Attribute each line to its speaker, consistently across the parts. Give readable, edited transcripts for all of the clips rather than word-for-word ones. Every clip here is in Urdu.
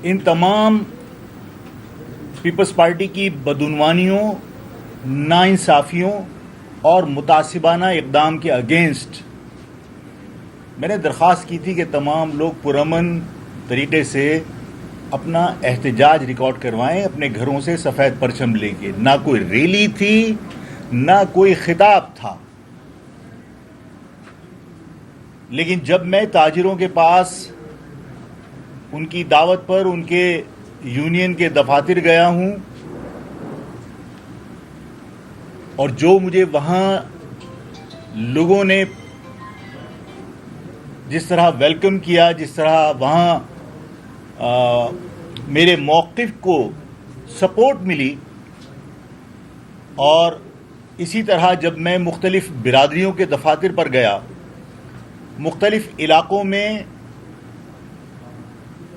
Speaker 1: ان تمام پیپلز پارٹی کی بدعنوانیوں، ناانصافیوں اور متعصبانہ اقدام کے اگینسٹ میں نے درخواست کی تھی کہ تمام لوگ پرامن طریقے سے اپنا احتجاج ریکارڈ کروائیں اپنے گھروں سے سفید پرچم لے کے. نہ کوئی ریلی تھی، نہ کوئی خطاب تھا. لیکن جب میں تاجروں کے پاس ان کی دعوت پر ان کے یونین کے دفاتر گیا ہوں اور جو مجھے وہاں لوگوں نے جس طرح ویلکم کیا، جس طرح وہاں میرے موقف کو سپورٹ ملی، اور اسی طرح جب میں مختلف برادریوں کے دفاتر پر گیا، مختلف علاقوں میں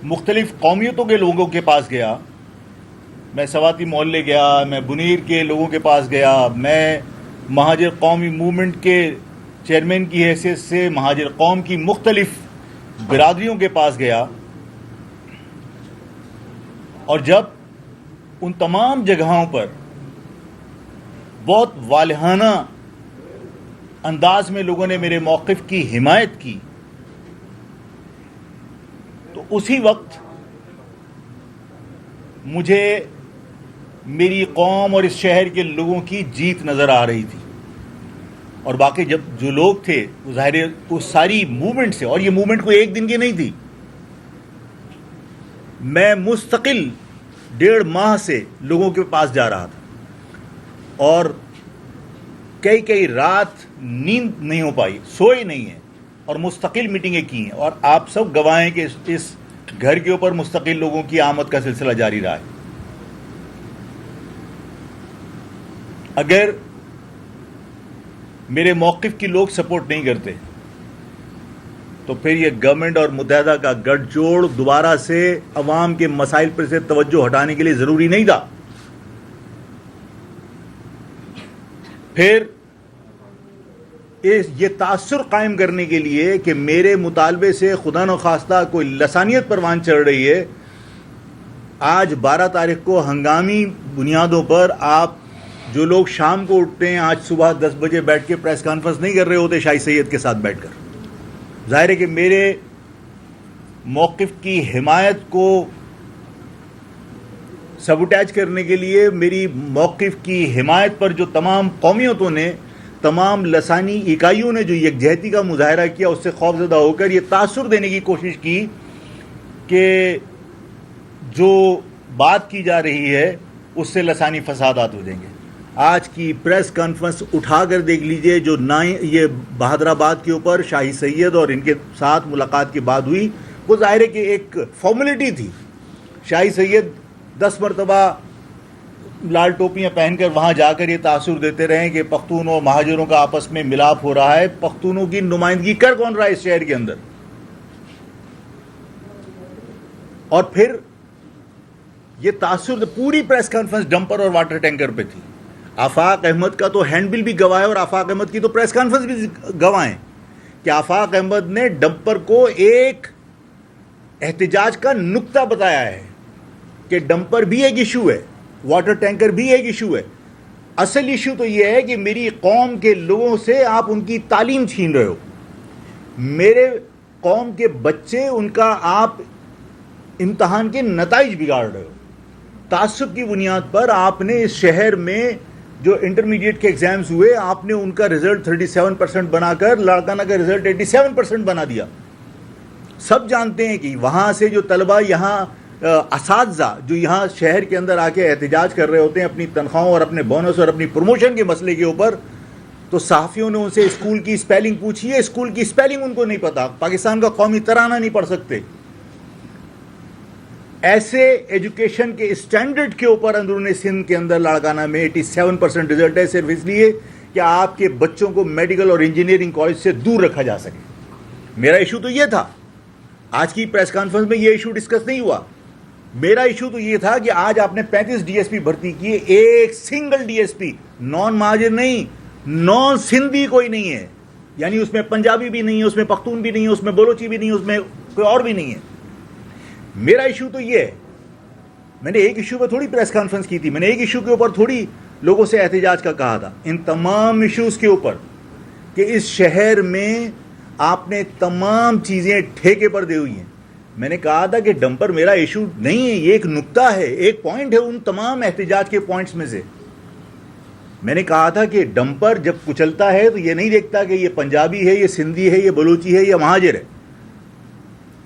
Speaker 1: مختلف قومیتوں کے لوگوں کے پاس گیا، میں سواتی محلے گیا، میں بنیر کے لوگوں کے پاس گیا، میں مہاجر قومی موومنٹ کے چیئرمین کی حیثیت سے مہاجر قوم کی مختلف برادریوں کے پاس گیا، اور جب ان تمام جگہوں پر بہت والہانہ انداز میں لوگوں نے میرے موقف کی حمایت کی، تو اسی وقت مجھے میری قوم اور اس شہر کے لوگوں کی جیت نظر آ رہی تھی. اور باقی جب جو لوگ تھے وہ ظاہر ہے اس ساری موومنٹ سے، اور یہ موومنٹ کوئی ایک دن کی نہیں تھی، میں مستقل 1.5 ماہ سے لوگوں کے پاس جا رہا تھا، اور کئی رات نیند نہیں ہو پائی، سوئے نہیں ہیں، اور مستقل میٹنگیں کی ہیں، اور آپ سب گواہ ہیں کہ اس گھر کے اوپر مستقل لوگوں کی آمد کا سلسلہ جاری رہا ہے. اگر میرے موقف کی لوگ سپورٹ نہیں کرتے تو پھر یہ گورنمنٹ اور متحدہ کا گٹھ جوڑ دوبارہ سے عوام کے مسائل پر سے توجہ ہٹانے کے لیے ضروری نہیں تھا. پھر یہ تاثر قائم کرنے کے لیے کہ میرے مطالبے سے خدا نخواستہ کوئی لسانیت پروان چڑھ رہی ہے، آج 12 تاریخ کو ہنگامی بنیادوں پر آپ جو لوگ شام کو اٹھتے ہیں، آج صبح 10 بجے بیٹھ کے پریس کانفرنس نہیں کر رہے ہوتے شاہی سید کے ساتھ بیٹھ کر. ظاہر ہے کہ میرے موقف کی حمایت کو سبوٹیج کرنے کے لیے، میری موقف کی حمایت پر جو تمام قومیتوں نے، تمام لسانی اکائیوں نے جو یکجہتی کا مظاہرہ کیا، اس سے خوفزدہ ہو کر یہ تاثر دینے کی کوشش کی کہ جو بات کی جا رہی ہے اس سے لسانی فسادات ہو جائیں گے. آج کی پریس کانفرنس اٹھا کر دیکھ لیجئے، جو یہ بہادر آباد کے اوپر شاہی سید اور ان کے ساتھ ملاقات کے بعد ہوئی، وہ ظاہر ہے کہ ایک فارمیلٹی تھی. شاہی سید 10 مرتبہ لال ٹوپیاں پہن کر وہاں جا کر یہ تاثر دیتے رہے کہ پختون اور مہاجروں کا آپس میں ملاپ ہو رہا ہے. پختونوں کی نمائندگی کر کون رہا ہے اس شہر کے اندر؟ اور پھر یہ تاثر پوری پریس کانفرنس ڈمپر اور واٹر ٹینکر پہ تھی. آفاق احمد کا تو ہینڈ بل بھی گواہ ہے، اور آفاق احمد کی تو پریس کانفرنس بھی گواہ ہیں کہ آفاق احمد نے ڈمپر کو ایک احتجاج کا نقطہ بتایا ہے کہ ڈمپر بھی ایک ایشو ہے، واٹر ٹینکر بھی ایک ایشو ہے. اصل ایشو تو یہ ہے کہ میری قوم کے لوگوں سے آپ ان کی تعلیم چھین رہے ہو، میرے قوم کے بچے، ان کا آپ امتحان کے نتائج بگاڑ رہے ہو. تعصب کی بنیاد پر آپ نے اس شہر میں جو انٹرمیڈیٹ کے ایگزامز ہوئے، آپ نے ان کا رزلٹ 37% بنا کر لاڑکانہ کا رزلٹ 87% بنا دیا. سب جانتے ہیں کہ وہاں سے جو طلبہ یہاں اساتذہ جو یہاں شہر کے اندر آ کے احتجاج کر رہے ہوتے ہیں اپنی تنخواہوں اور اپنے بونس اور اپنی پروموشن کے مسئلے کے اوپر، تو صحافیوں نے ان سے اسکول کی اسپیلنگ پوچھی ہے، اسکول کی اسپیلنگ ان کو نہیں پتا، پاکستان کا قومی ترانہ نہیں پڑھ سکتے. ایسے ایجوکیشن کے اسٹینڈرڈ کے اوپر اندرون سندھ کے اندر لاڑکانہ میں 87% رزلٹ ہے، صرف اس لیے کہ آپ کے بچوں کو میڈیکل اور انجینئرنگ کالج سے دور رکھا جا سکے. میرا ایشو تو یہ تھا. آج کی پریس کانفرنس میں یہ ایشو ڈسکس نہیں ہوا. میرا ایشو تو یہ تھا کہ آج آپ نے 35 ڈی ایس پی بھرتی کیے، ایک single D S P naan مہاجر نہیں، نان سندھی کوئی نہیں ہے، یعنی اس میں پنجابی بھی نہیں ہے، اس میں پختون بھی نہیں ہے، اس میں بلوچی بھی نہیں ہے، اس میں کوئی اور بھی نہیں ہے. میرا ایشو تو یہ ہے, میں نے ایک ایشو پہ تھوڑی پریس کانفرنس کی تھی, میں نے ایک ایشو کے اوپر تھوڑی لوگوں سے احتجاج کا کہا تھا, ان تمام ایشوز کے اوپر کہ اس شہر میں آپ نے تمام چیزیں ٹھیکے پر دی ہوئی ہیں. میں نے کہا تھا کہ ڈمپر میرا ایشو نہیں ہے, یہ ایک نکتہ ہے, ایک پوائنٹ ہے ان تمام احتجاج کے پوائنٹس میں سے. میں نے کہا تھا کہ ڈمپر جب کچلتا ہے تو یہ نہیں دیکھتا کہ یہ پنجابی ہے, یہ سندھی ہے, یہ بلوچی ہے, یہ مہاجر ہے.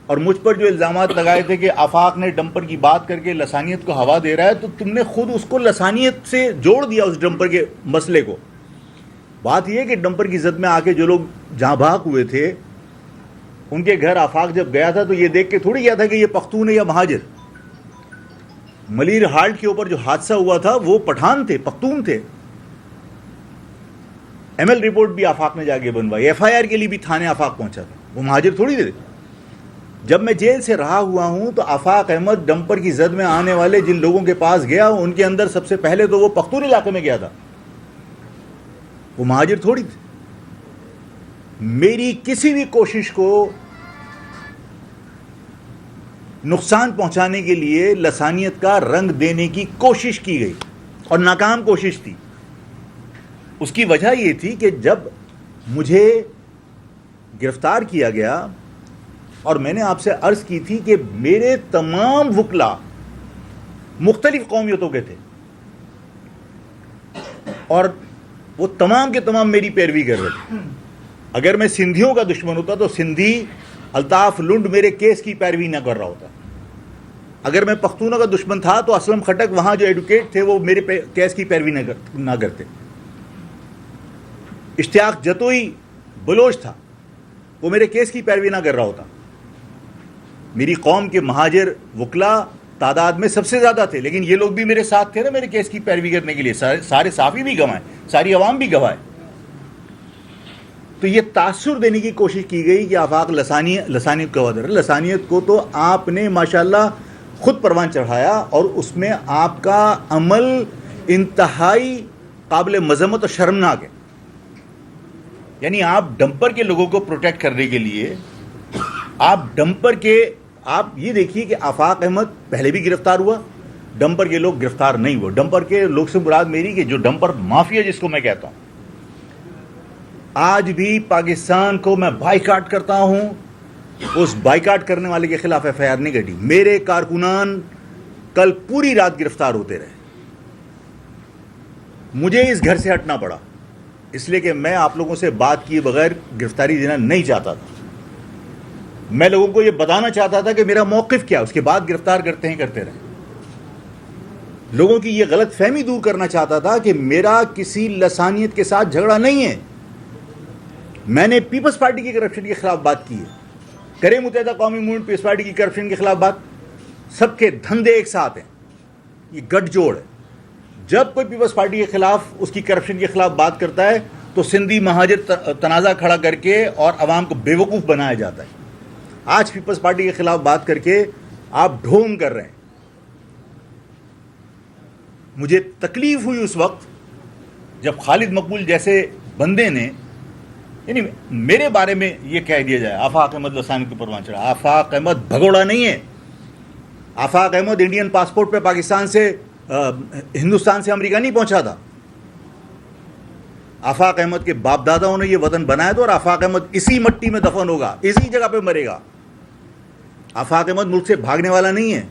Speaker 1: اور مجھ پر جو الزامات لگائے تھے کہ آفاق نے ڈمپر کی بات کر کے لسانیت کو ہوا دے رہا ہے, تو تم نے خود اس کو لسانیت سے جوڑ دیا اس ڈمپر کے مسئلے کو. بات یہ ہے کہ ڈمپر کی زد میں آ کے جو لوگ جہاں بھاگ ہوئے تھے ان کے گھر آفاق جب گیا تھا تو یہ دیکھ کے تھوڑی گیا تھا کہ یہ پختون ہے یا مہاجر. ملیر ہالٹ کے اوپر جو حادثہ ہوا تھا وہ پٹھان تھے, پختون تھے. ایم ایل رپورٹ بھی آفاق نے جا کے بنوائی, ایف آئی آر کے لیے بھی تھانے آفاق پہنچا تھا, وہ مہاجر تھوڑی تھے. جب میں جیل سے رہا ہوا ہوں تو آفاق احمد ڈمپر کی زد میں آنے والے جن لوگوں کے پاس گیا ان کے اندر سب سے پہلے تو وہ پختون علاقے میں گیا تھا, وہ مہاجر تھوڑی تھے. میری کسی بھی کوشش کو نقصان پہنچانے کے لیے لسانیت کا رنگ دینے کی کوشش کی گئی اور ناکام کوشش تھی. اس کی وجہ یہ تھی کہ جب مجھے گرفتار کیا گیا اور میں نے آپ سے عرض کی تھی کہ میرے تمام وکلا مختلف قومیتوں کے تھے اور وہ تمام کے تمام میری پیروی کر رہے تھے. اگر میں سندھیوں کا دشمن ہوتا تو سندھی الطاف لنڈ میرے کیس کی پیروی نہ کر رہا ہوتا. اگر میں پختونوں کا دشمن تھا تو اسلم خٹک وہاں جو ایڈوکیٹ تھے وہ میرے کیس کی پیروی نہ کرتے. اشتیاق جتوئی بلوچ تھا, وہ میرے کیس کی پیروی نہ کر رہا ہوتا. میری قوم کے مہاجر وکلا تعداد میں سب سے زیادہ تھے, لیکن یہ لوگ بھی میرے ساتھ تھے نا میرے کیس کی پیروی کرنے کے لیے. سارے صحافی بھی گوائے, ساری عوام بھی گوائے. تو یہ تاثر دینے کی کوشش کی گئی کہ آفاق لسانیت کا وادر. لسانیت کو تو آپ نے ماشاءاللہ خود پروان چڑھایا اور اس میں آپ کا عمل انتہائی قابل مذمت اور شرمناک ہے. یعنی آپ ڈمپر کے لوگوں کو پروٹیکٹ کرنے کے لیے آپ یہ دیکھیے کہ آفاق احمد پہلے بھی گرفتار ہوا, ڈمپر کے لوگ گرفتار نہیں ہوئے. ڈمپر کے لوگ سے مراد میری کہ جو ڈمپر مافیا جس کو میں کہتا ہوں, آج بھی پاکستان کو میں بائیکاٹ کرتا ہوں, اس بائیکاٹ کرنے والے کے خلاف ایف آئی آر نہیں کٹی. میرے کارکنان کل پوری رات گرفتار ہوتے رہے. مجھے اس گھر سے ہٹنا پڑا اس لیے کہ میں آپ لوگوں سے بات کیے بغیر گرفتاری دینا نہیں چاہتا تھا. میں لوگوں کو یہ بتانا چاہتا تھا کہ میرا موقف کیا, اس کے بعد گرفتار کرتے رہے. لوگوں کی یہ غلط فہمی دور کرنا چاہتا تھا کہ میرا کسی لسانیت کے ساتھ جھگڑا نہیں ہے. میں نے پیپلز پارٹی کی کرپشن کے خلاف بات کی ہے, کرے متحدہ قومی موومنٹ پیپلز پارٹی کی کرپشن کے خلاف بات. سب کے دھندے ایک ساتھ ہیں, یہ گٹھ جوڑ ہے. جب کوئی پیپلز پارٹی کے خلاف اس کی کرپشن کے خلاف بات کرتا ہے تو سندھی مہاجر تنازع کھڑا کر کے اور عوام کو بیوقوف بنایا جاتا ہے. آج پیپلز پارٹی کے خلاف بات کر کے آپ ڈھونگ کر رہے ہیں. مجھے تکلیف ہوئی اس وقت جب خالد مقبول جیسے بندے نے یعنی میرے بارے میں یہ کہہ دیا جائے آفاق احمد لسانی کے پروان چڑھا. آفاق احمد بھگوڑا نہیں ہے. آفاق احمد انڈین پاسپورٹ پہ پاکستان سے ہندوستان سے امریکہ نہیں پہنچا تھا. آفاق احمد کے باپ داداؤں نے یہ وطن بنایا تھا اور آفاق احمد اسی مٹی میں دفن ہوگا, اسی جگہ پہ مرے گا. آفاق احمد ملک سے بھاگنے والا نہیں ہے.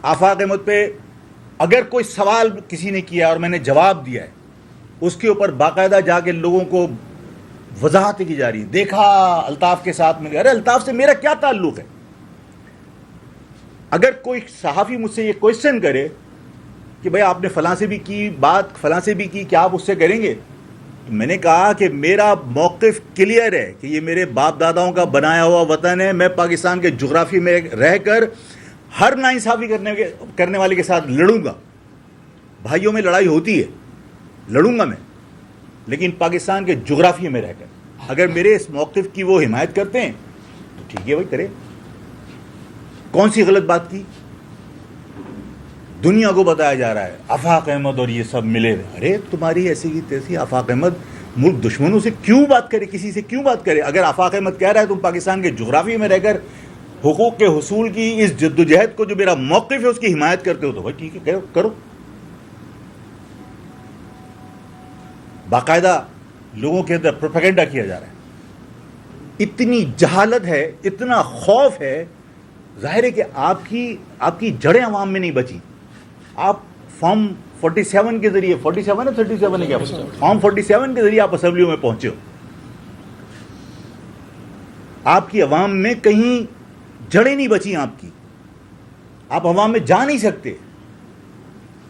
Speaker 1: آفاق احمد پہ اگر کوئی سوال کسی نے کیا اور میں نے جواب دیا ہے, اس کے اوپر باقاعدہ جا کے لوگوں کو وضاحتیں کی جا رہی ہیں. دیکھا الطاف کے ساتھ ملے, ارے الطاف سے میرا کیا تعلق ہے؟ اگر کوئی صحافی مجھ سے یہ کوشچن کرے کہ بھائی آپ نے فلاں سے بھی کی بات, فلاں سے بھی کی, کیا آپ اس سے کریں گے؟ تو میں نے کہا کہ میرا موقف کلیئر ہے کہ یہ میرے باپ داداؤں کا بنایا ہوا وطن ہے. میں پاکستان کے جغرافی میں رہ کر ہر ناانصافی کرنے والے کے ساتھ لڑوں گا. بھائیوں میں لڑائی ہوتی ہے, لڑوں گا میں, لیکن پاکستان کے جغرافی میں رہ کر. اگر میرے اس موقف کی وہ حمایت کرتے ہیں تو ٹھیک ہے بھائی, کرے. کون سی غلط بات کی؟ دنیا کو بتایا جا رہا ہے آفاق احمد اور یہ سب ملے ہوئے. ارے تمہاری ایسی کی تیسی, آفاق احمد ملک دشمنوں سے کیوں بات کرے, کسی سے کیوں بات کرے؟ اگر آفاق احمد کہہ رہا ہے تم پاکستان کے جغرافی میں رہ کر حقوق کے حصول کی اس جدوجہد کو جو میرا موقف ہے اس کی حمایت کرتے ہو تو بھائی ٹھیک ہے کرو. باقاعدہ لوگوں کے اندر پروپیگنڈا کیا جا رہا ہے. اتنی جہالت ہے, اتنا خوف ہے. ظاہر ہے کہ آپ کی جڑیں عوام میں نہیں بچی. آپ فارم 47 کے ذریعے 47 ہے 37 ہے کیا فارم 47 کے ذریعے آپ اسمبلیوں میں پہنچے ہو. آپ کی عوام میں کہیں جڑیں نہیں بچی آپ کی. آپ عوام میں جا نہیں سکتے.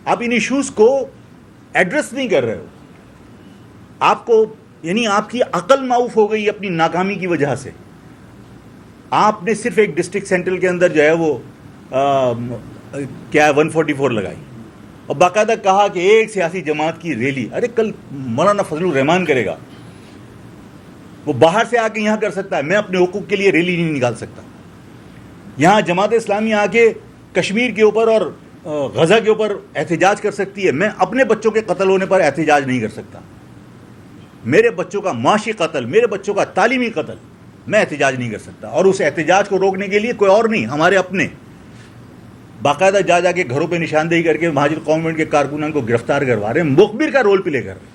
Speaker 1: آپ ان ایشوز کو ایڈریس نہیں کر رہے ہو. آپ کو یعنی آپ کی عقل معاف ہو گئی اپنی ناکامی کی وجہ سے. آپ نے صرف ایک ڈسٹرکٹ سینٹرل کے اندر جو ہے وہ کیا 144 لگائی اور باقاعدہ کہا کہ ایک سیاسی جماعت کی ریلی. ارے کل مولانا فضل الرحمان کرے گا, وہ باہر سے آ کے یہاں کر سکتا ہے. میں اپنے حقوق کے لیے ریلی نہیں نکال سکتا. یہاں جماعت اسلامی آ کے کشمیر کے اوپر اور غزہ کے اوپر احتجاج کر سکتی ہے. میں اپنے بچوں کے قتل ہونے پر احتجاج نہیں کر سکتا. میرے بچوں کا معاشی قتل, میرے بچوں کا تعلیمی قتل, میں احتجاج نہیں کر سکتا. اور اس احتجاج کو روکنے کے لیے کوئی اور نہیں, ہمارے اپنے باقاعدہ جا کے گھروں پہ نشاندہی کر کے مہاجر قومنٹ کے کارکنان کو گرفتار کروا رہے ہیں, مخبر کا رول پلے کر رہے ہیں.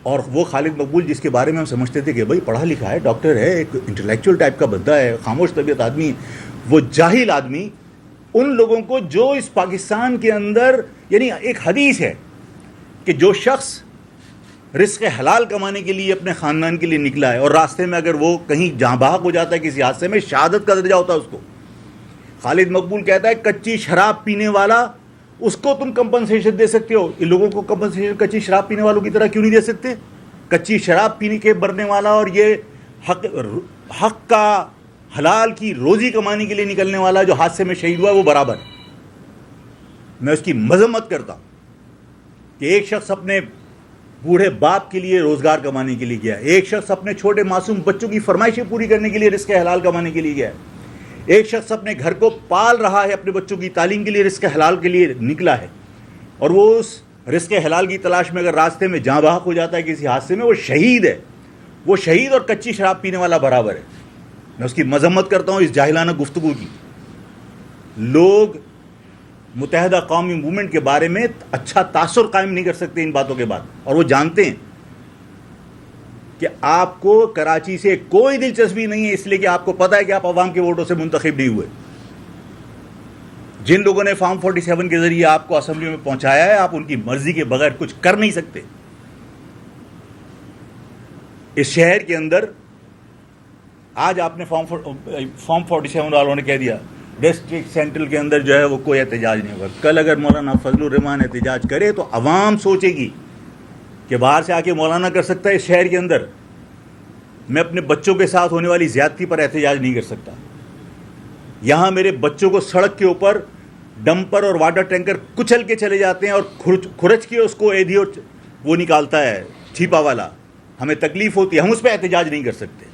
Speaker 1: اور وہ خالد مقبول جس کے بارے میں ہم سمجھتے تھے کہ بھائی پڑھا لکھا ہے, ڈاکٹر ہے, ایک انٹلیکچوئل ٹائپ کا بندہ ہے, خاموش طبیعت آدمی, وہ جاہل آدمی ان لوگوں کو جو اس پاکستان کے اندر, یعنی ایک حدیث ہے کہ جو شخص رزق حلال کمانے کے لیے اپنے خاندان کے لیے نکلا ہے اور راستے میں اگر وہ کہیں جہاں بحق ہو جاتا ہے کسی حادثے میں, شہادت کا درجہ ہوتا ہے اس کو. خالد مقبول کہتا ہے کچی شراب پینے والا اس کو تم کمپنسیشن دے سکتے ہو, ان لوگوں کو کمپنسیشن کچی شراب پینے والوں کی طرح کیوں نہیں دے سکتے؟ کچی شراب پینے کے مرنے والا اور یہ حق کا حلال کی روزی کمانے کے لیے نکلنے والا جو حادثے میں شہید ہوا ہے وہ برابر ہے. میں اس کی مذمت کرتا ہوں کہ ایک شخص اپنے بوڑھے باپ کے لیے روزگار کمانے کے لیے گیا ہے, ایک شخص اپنے چھوٹے معصوم بچوں کی فرمائشیں پوری کرنے کے لیے رزق حلال کمانے کے لیے گیا ہے, ایک شخص اپنے گھر کو پال رہا ہے, اپنے بچوں کی تعلیم کے لیے رزق حلال کے لیے نکلا ہے, اور وہ اس رزق حلال کی تلاش میں اگر راستے میں جاں بحق ہو جاتا ہے کسی حادثے میں, وہ شہید ہے. وہ شہید اور کچی شراب پینے والا برابر ہے. میں اس کی مذمت کرتا ہوں اس جاہلانہ گفتگو کی. لوگ متحدہ قومی موومنٹ کے بارے میں اچھا تاثر قائم نہیں کر سکتے ان باتوں کے بعد, اور وہ جانتے ہیں کہ آپ کو کراچی سے کوئی دلچسپی نہیں ہے, اس لیے کہ آپ کو پتہ ہے کہ آپ عوام کے ووٹوں سے منتخب نہیں ہوئے. جن لوگوں نے فارم 47 کے ذریعے آپ کو اسمبلی میں پہنچایا ہے, آپ ان کی مرضی کے بغیر کچھ کر نہیں سکتے. اس شہر کے اندر آج آپ نے فارم 47 والوں نے کہہ دیا ڈسٹرکٹ سینٹرل کے اندر جو ہے وہ کوئی احتجاج نہیں ہوگا. کل اگر مولانا فضل الرحمان احتجاج کرے تو عوام سوچے گی کہ باہر سے آ کے مولانا کر سکتا ہے اس شہر کے اندر, میں اپنے بچوں کے ساتھ ہونے والی زیادتی پر احتجاج نہیں کر سکتا. یہاں میرے بچوں کو سڑک کے اوپر ڈمپر اور واٹر ٹینکر کچل کے چلے جاتے ہیں اور کھرچ کے اس کو ایدھی اور وہ نکالتا ہے چھیپا والا, ہمیں تکلیف ہوتی ہے, ہم اس پہ احتجاج نہیں کر سکتے.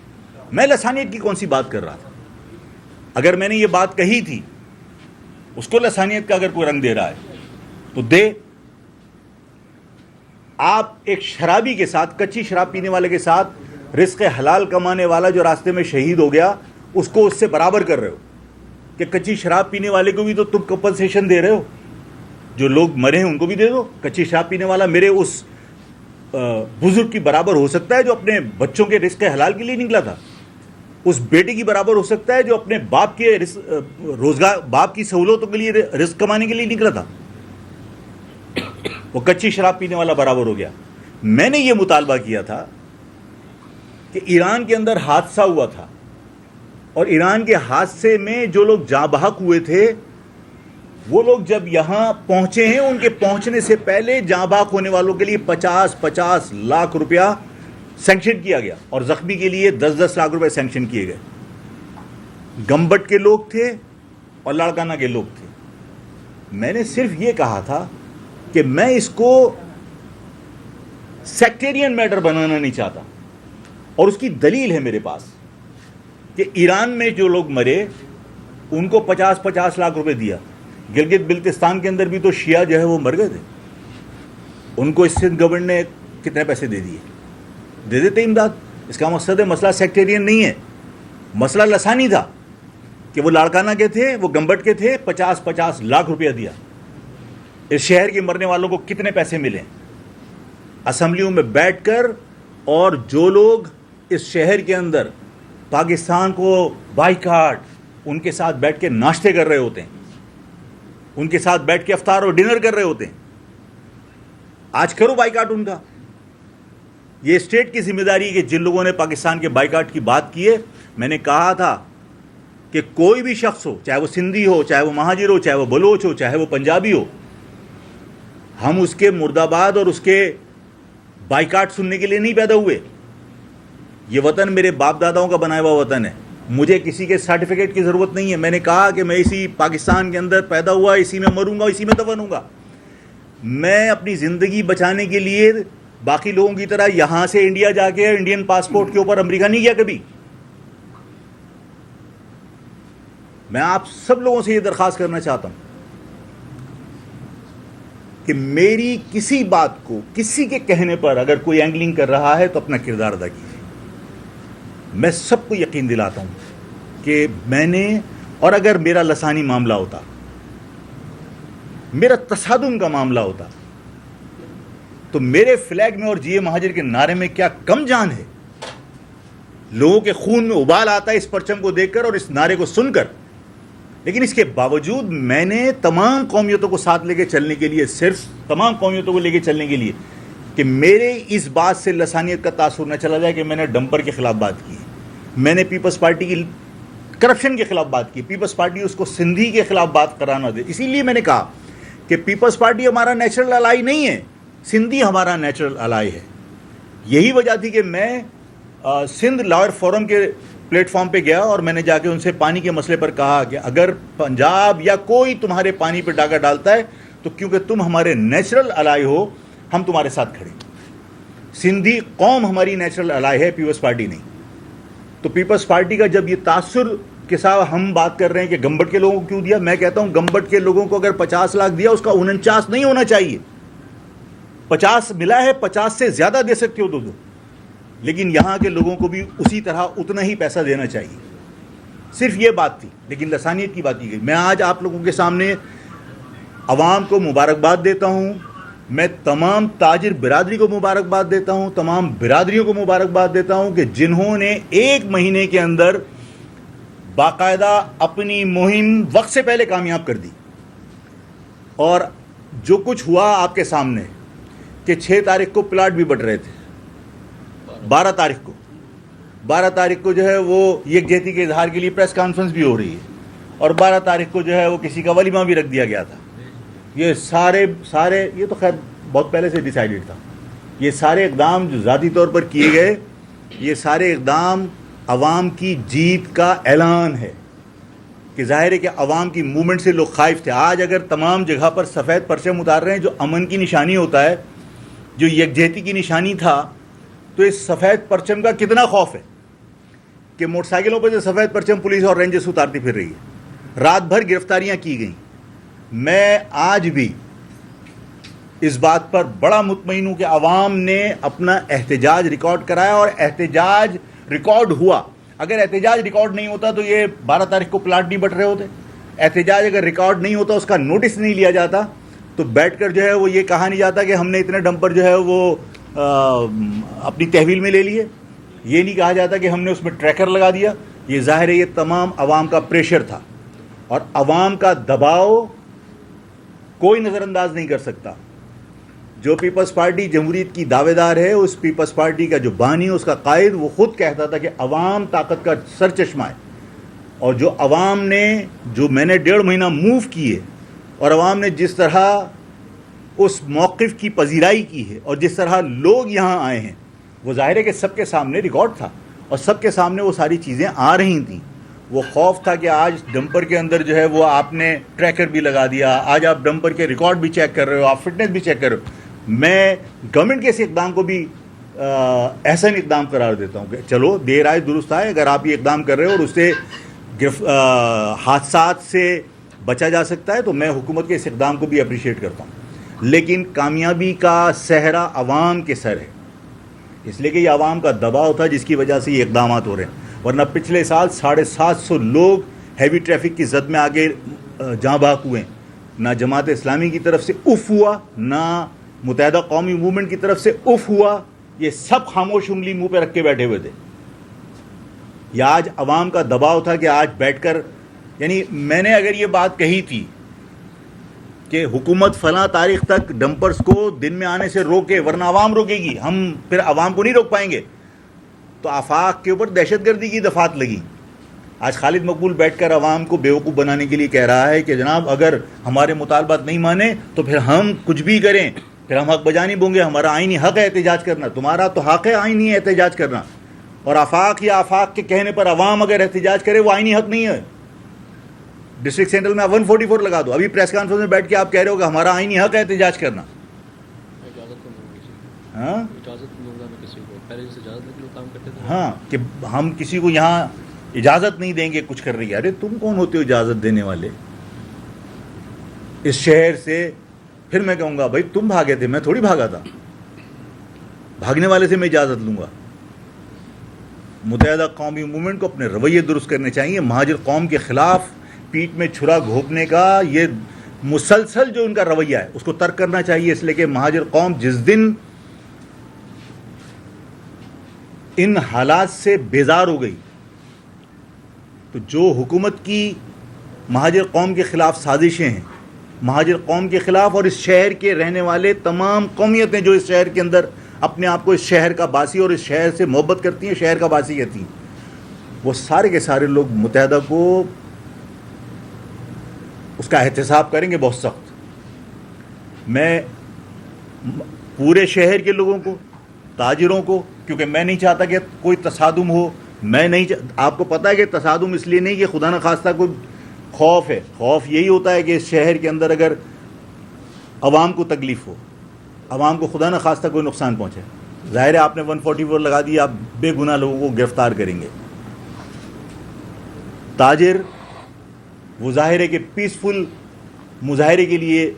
Speaker 1: میں لسانیت کی کون سی بات کر رہا تھا؟ اگر میں نے یہ بات کہی تھی, اس کو لسانیت کا اگر کوئی رنگ دے رہا ہے تو دے. آپ ایک شرابی کے ساتھ, کچی شراب پینے والے کے ساتھ رزق حلال کمانے والا جو راستے میں شہید ہو گیا اس کو اس سے برابر کر رہے ہو کہ کچی شراب پینے والے کو بھی تو تم کمپنسیشن دے رہے ہو, جو لوگ مرے ہیں ان کو بھی دے دو. کچی شراب پینے والا میرے اس بزرگ کی برابر ہو سکتا ہے جو اپنے بچوں کے رزق حلال کے لیے نکلا تھا, اس بیٹے کی برابر ہو سکتا ہے جو اپنے باپ کے روزگار, باپ کی سہولتوں کے لیے رزق کمانے کے لیے نکلا تھا. وہ کچی شراب پینے والا برابر ہو گیا. میں نے یہ مطالبہ کیا تھا کہ ایران کے اندر حادثہ ہوا تھا اور ایران کے حادثے میں جو لوگ جاں بحق ہوئے تھے وہ لوگ جب یہاں پہنچے ہیں, ان کے پہنچنے سے پہلے جاں بحق ہونے والوں کے لیے 50 لاکھ روپیہ سینکشن کیا گیا اور زخمی کے لیے 10 لاکھ روپے سینکشن کیے گئے. گمبٹ کے لوگ تھے اور لاڑکانہ کے لوگ تھے. میں نے صرف یہ کہا تھا کہ میں اس کو سیکٹیرین میٹر بنانا نہیں چاہتا, اور اس کی دلیل ہے میرے پاس کہ ایران میں جو لوگ مرے ان کو 50 لاکھ روپے دیا. گلگت بلتستان کے اندر بھی تو شیعہ جو ہے وہ مر گئے تھے, ان کو سندھ گورنمنٹ نے کتنے پیسے دے دیے, دے دیتے امداد. اس کا مقصد ہے مسئلہ سیکٹیرین نہیں ہے. مسئلہ لسانی تھا کہ وہ لاڑکانہ کے تھے, وہ گمبٹ کے تھے, 50 لاکھ روپیہ دیا. اس شہر کے مرنے والوں کو کتنے پیسے ملے اسمبلیوں میں بیٹھ کر, اور جو لوگ اس شہر کے اندر پاکستان کو بائیکاٹ, ان کے ساتھ بیٹھ کے ناشتے کر رہے ہوتے ہیں, ان کے ساتھ بیٹھ کے افطار اور ڈنر کر رہے ہوتے ہیں. آج کرو بائیکاٹ ان کا. یہ اسٹیٹ کی ذمہ داری ہے کہ جن لوگوں نے پاکستان کے بائیکاٹ کی بات کی ہے, میں نے کہا تھا کہ کوئی بھی شخص ہو, چاہے وہ سندھی ہو, چاہے وہ مہاجر ہو, چاہے وہ بلوچ ہو, چاہے وہ پنجابی ہو, ہم اس کے مرد آباد اور اس کے بائیکاٹ سننے کے لیے نہیں پیدا ہوئے. یہ وطن میرے باپ داداؤں کا بنایا ہوا وطن ہے, مجھے کسی کے سرٹیفکیٹ کی ضرورت نہیں ہے. میں نے کہا کہ میں اسی پاکستان کے اندر پیدا ہوا, اسی میں مروں گا, اسی میں دفن ہوں گا. میں اپنی زندگی بچانے کے لیے باقی لوگوں کی طرح یہاں سے انڈیا جا کے انڈین پاسپورٹ کے اوپر امریکہ نہیں گیا کبھی. میں آپ سب لوگوں سے یہ درخواست کرنا چاہتا ہوں کہ میری کسی بات کو کسی کے کہنے پر اگر کوئی اینگلنگ کر رہا ہے تو اپنا کردار ادا کیجیے. میں سب کو یقین دلاتا ہوں کہ میں نے, اور اگر میرا لسانی معاملہ ہوتا, میرا تصادم کا معاملہ ہوتا, تو میرے فلیگ میں اور جیے مہاجر کے نعرے میں کیا کم جان ہے. لوگوں کے خون میں ابال آتا ہے اس پرچم کو دیکھ کر اور اس نعرے کو سن کر. لیکن اس کے باوجود میں نے تمام قومیتوں کو ساتھ لے کے چلنے کے لیے, صرف تمام قومیتوں کو لے کے چلنے کے لیے, کہ میرے اس بات سے لسانیت کا تاثر نہ چلا جائے کہ میں نے ڈمپر کے خلاف بات کی, میں نے پیپلز پارٹی کی کرپشن کے خلاف بات کی, پیپلز پارٹی اس کو سندھی کے خلاف بات کرانا دے. اسی لیے میں نے کہا کہ پیپلز پارٹی ہمارا نیچرل الائی نہیں ہے, سندھی ہمارا نیچرل الائی ہے. یہی وجہ تھی کہ میں سندھ لائر فورم کے پلیٹ فارم پہ گیا اور میں نے جا کے ان سے پانی کے مسئلے پر کہا کہ اگر پنجاب یا کوئی تمہارے پانی پہ ڈاکہ ڈالتا ہے تو کیونکہ تم ہمارے نیچرل الائی ہو, ہم تمہارے ساتھ کھڑے. سندھی قوم ہماری نیچرل الائی ہے, پیپلز پارٹی نہیں. تو پیپلز پارٹی کا جب یہ تاثر کے ساتھ ہم بات کر رہے ہیں کہ گمبٹ کے لوگوں کو کیوں دیا, میں کہتا ہوں گمبٹ کے لوگوں کو اگر 50 لاکھ دیا, اس کا 49 نہیں ہونا چاہیے. 50 ملا ہے, 50 سے زیادہ دے سکتے ہو تو دو, لیکن یہاں کے لوگوں کو بھی اسی طرح اتنا ہی پیسہ دینا چاہیے. صرف یہ بات تھی, لیکن لسانیت کی بات کی گئی. میں آج آپ لوگوں کے سامنے عوام کو مبارکباد دیتا ہوں, میں تمام تاجر برادری کو مبارکباد دیتا ہوں, تمام برادریوں کو مبارکباد دیتا ہوں کہ جنہوں نے 1 مہینے کے اندر باقاعدہ اپنی مہم وقت سے پہلے کامیاب کر دی. اور جو کچھ ہوا آپ کے سامنے کہ 6 تاریخ کو پلاٹ بھی بٹ رہے تھے, 12 تاریخ کو جو ہے وہ یکجہتی کے اظہار کے لیے پریس کانفرنس بھی ہو رہی ہے, اور 12 تاریخ کو جو ہے وہ کسی کا ولیمہ بھی رکھ دیا گیا تھا. یہ سارے یہ تو خیر بہت پہلے سے ڈیسائیڈڈ تھا. یہ سارے اقدام جو ذاتی طور پر کیے گئے, یہ سارے اقدام عوام کی جیت کا اعلان ہے. کہ ظاہر ہے کہ عوام کی موومنٹ سے لوگ خائف تھے. آج اگر تمام جگہ پر سفید پرچم اتار رہے ہیں جو امن کی نشانی ہوتا ہے, جو یکجہتی کی نشانی تھا, تو اس سفید پرچم کا کتنا خوف ہے کہ موٹر سائیکلوں پہ جو سفید پرچم پولیس اور رینجرز اتارتی پھر رہی ہے. رات بھر گرفتاریاں کی گئیں. میں آج بھی اس بات پر بڑا مطمئن ہوں کہ عوام نے اپنا احتجاج ریکارڈ کرایا, اور احتجاج ریکارڈ ہوا. اگر احتجاج ریکارڈ نہیں ہوتا تو یہ 12 تاریخ کو پلاٹ نہیں بٹ رہے ہوتے. احتجاج اگر ریکارڈ نہیں ہوتا, اس کا نوٹس نہیں لیا جاتا, تو بیٹھ کر جو ہے وہ یہ کہا نہیں جاتا کہ ہم نے اتنے ڈمپر جو ہے وہ اپنی تحویل میں لے لیے. یہ نہیں کہا جاتا کہ ہم نے اس میں ٹریکر لگا دیا. یہ ظاہر ہے یہ تمام عوام کا پریشر تھا, اور عوام کا دباؤ کوئی نظر انداز نہیں کر سکتا. جو پیپلز پارٹی جمہوریت کی دعوے دار ہے, اس پیپلز پارٹی کا جو بانی, اس کا قائد, وہ خود کہتا تھا کہ عوام طاقت کا سرچشمہ ہے. اور جو عوام نے, جو میں نے 1.5 مہینہ موو کیے, اور عوام نے جس طرح اس موقف کی پذیرائی کی ہے, اور جس طرح لوگ یہاں آئے ہیں, وہ ظاہر ہے کہ سب کے سامنے ریکارڈ تھا, اور سب کے سامنے وہ ساری چیزیں آ رہی تھیں. وہ خوف تھا کہ آج ڈمپر کے اندر جو ہے وہ آپ نے ٹریکر بھی لگا دیا, آج آپ ڈمپر کے ریکارڈ بھی چیک کر رہے ہو, آپ فٹنس بھی چیک کر رہے ہو. میں گورنمنٹ کے اس اقدام کو بھی احسن اقدام قرار دیتا ہوں کہ چلو دیر آئے درست آئے. اگر آپ یہ اقدام کر رہے ہو اور اس سے حادثات سے بچا جا سکتا ہے, تو میں حکومت کے اس اقدام کو بھی اپریشیٹ کرتا ہوں. لیکن کامیابی کا صحرا عوام کے سر ہے, اس لیے کہ یہ عوام کا دباؤ تھا جس کی وجہ سے یہ اقدامات ہو رہے ہیں. ورنہ پچھلے سال 750 لوگ ہیوی ٹریفک کی زد میں آگے جاں بحق ہوئے. نہ جماعت اسلامی کی طرف سے اف ہوا, نہ متحدہ قومی موومنٹ کی طرف سے اف ہوا. یہ سب خاموش انگلی منہ پہ رکھ کے بیٹھے ہوئے تھے. یا آج عوام کا دباؤ تھا کہ آج بیٹھ کر, یعنی میں نے اگر یہ بات کہی تھی کہ حکومت فلاں تاریخ تک ڈمپرز کو دن میں آنے سے روکے ورنہ عوام روکے گی, ہم پھر عوام کو نہیں روک پائیں گے, تو آفاق کے اوپر دہشت گردی کی دفعات لگی. آج خالد مقبول بیٹھ کر عوام کو بیوقوف بنانے کے لیے کہہ رہا ہے کہ جناب اگر ہمارے مطالبات نہیں مانے تو پھر ہم کچھ بھی کریں, پھر ہم حق بجا نہیں بوں گے, ہمارا آئینی حق ہے احتجاج کرنا. تمہارا تو حق ہے آئینی احتجاج کرنا, اور آفاق یا آفاق کے کہنے پر عوام اگر احتجاج کرے وہ آئینی حق نہیں ہے. ڈسٹرکٹ سینٹرل میں 144 لگا دو. ابھی پریس کانفرنس میں بیٹھ کے آپ کہہ رہے ہو کہ ہمارا آئینی حق ہے احتجاج کرنا. ہاں کہ ہم کسی کو یہاں اجازت نہیں دیں گے کچھ کر رہی ہے. ارے تم کون ہوتے ہو اجازت دینے والے اس شہر سے؟ پھر میں کہوں گا بھائی تم بھاگے تھے, میں تھوڑی بھاگا تھا. بھاگنے والے سے میں اجازت لوں گا. متحدہ قومی موومنٹ کو اپنے رویے درست کرنے چاہیے. مہاجر قوم کے خلاف پیٹ میں چھرا گھونپنے کا یہ مسلسل جو ان کا رویہ ہے اس کو ترک کرنا چاہیے. اس لیے کہ مہاجر قوم جس دن ان حالات سے بیزار ہو گئی تو جو حکومت کی مہاجر قوم کے خلاف سازشیں ہیں, مہاجر قوم کے خلاف, اور اس شہر کے رہنے والے تمام قومیتیں جو اس شہر کے اندر اپنے آپ کو اس شہر کا باسی اور اس شہر سے محبت کرتی ہیں, شہر کا باسی کہتی ہیں, وہ سارے کے سارے لوگ متحدہ کو اس کا احتساب کریں گے بہت سخت. میں پورے شہر کے لوگوں کو, تاجروں کو, کیونکہ میں نہیں چاہتا کہ کوئی تصادم ہو, میں نہیں آپ کو پتہ ہے کہ تصادم اس لیے نہیں کہ خدا نہ خواستہ کوئی خوف ہے. خوف یہی ہوتا ہے کہ اس شہر کے اندر اگر عوام کو تکلیف ہو, عوام کو خدا نہ خواستہ کوئی نقصان پہنچے. ظاہر ہے آپ نے 144 لگا دی, آپ بے گناہ لوگوں کو گرفتار کریں گے. تاجر وہ ظاہر ہے کہ پیسفل مظاہرے کے لیے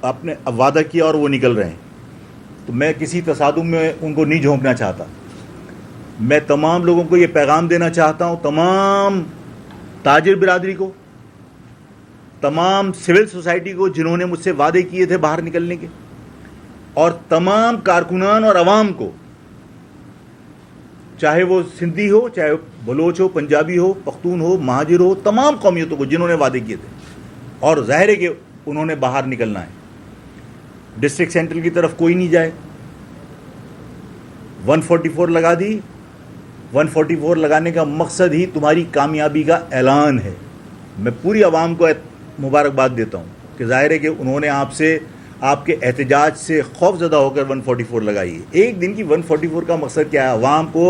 Speaker 1: آپ نے وعدہ کیا اور وہ نکل رہے ہیں, تو میں کسی تصادم میں ان کو نہیں جھونکنا چاہتا. میں تمام لوگوں کو یہ پیغام دینا چاہتا ہوں, تمام تاجر برادری کو, تمام سول سوسائٹی کو جنہوں نے مجھ سے وعدے کیے تھے باہر نکلنے کے, اور تمام کارکنان اور عوام کو, چاہے وہ سندھی ہو, چاہے بلوچ ہو, پنجابی ہو, پختون ہو, مہاجر ہو, تمام قومیتوں کو جنہوں نے وعدے کیے تھے, اور ظاہر ہے کہ انہوں نے باہر نکلنا ہے. ڈسٹرکٹ سینٹرل کی طرف کوئی نہیں جائے. 144 لگا دی. 144 لگانے کا مقصد ہی تمہاری کامیابی کا اعلان ہے. میں پوری عوام کو مبارکباد دیتا ہوں کہ ظاہر ہے کہ انہوں نے آپ سے, آپ کے احتجاج سے خوف زدہ ہو کر 144 لگائی ہے. ایک دن کی 144 کا مقصد کیا ہے؟ عوام کو,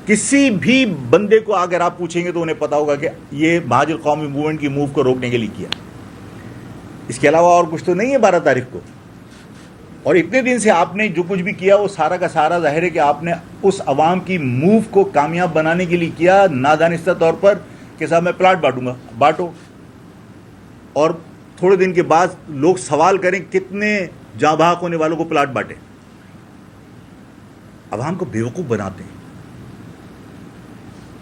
Speaker 1: کسی بھی بندے کو اگر آپ پوچھیں گے تو انہیں پتا ہوگا کہ یہ مہاجر قومی موومنٹ کی موو کو روکنے کے لیے کیا. اس کے علاوہ اور کچھ تو نہیں ہے 12 تاریخ کو. اور اتنے دن سے آپ نے جو کچھ بھی کیا وہ سارا کا سارا ظاہر ہے کہ آپ نے اس عوام کی موو کو کامیاب بنانے کے لیے کیا, نادانستہ طور پر کہ صاحب میں پلاٹ بانٹوں گا. بانٹو, اور تھوڑے دن کے بعد لوگ سوال کریں کتنے جاں بحق ہونے والوں کو پلاٹ بانٹے. عوام کو بیوقوف بناتے ہیں.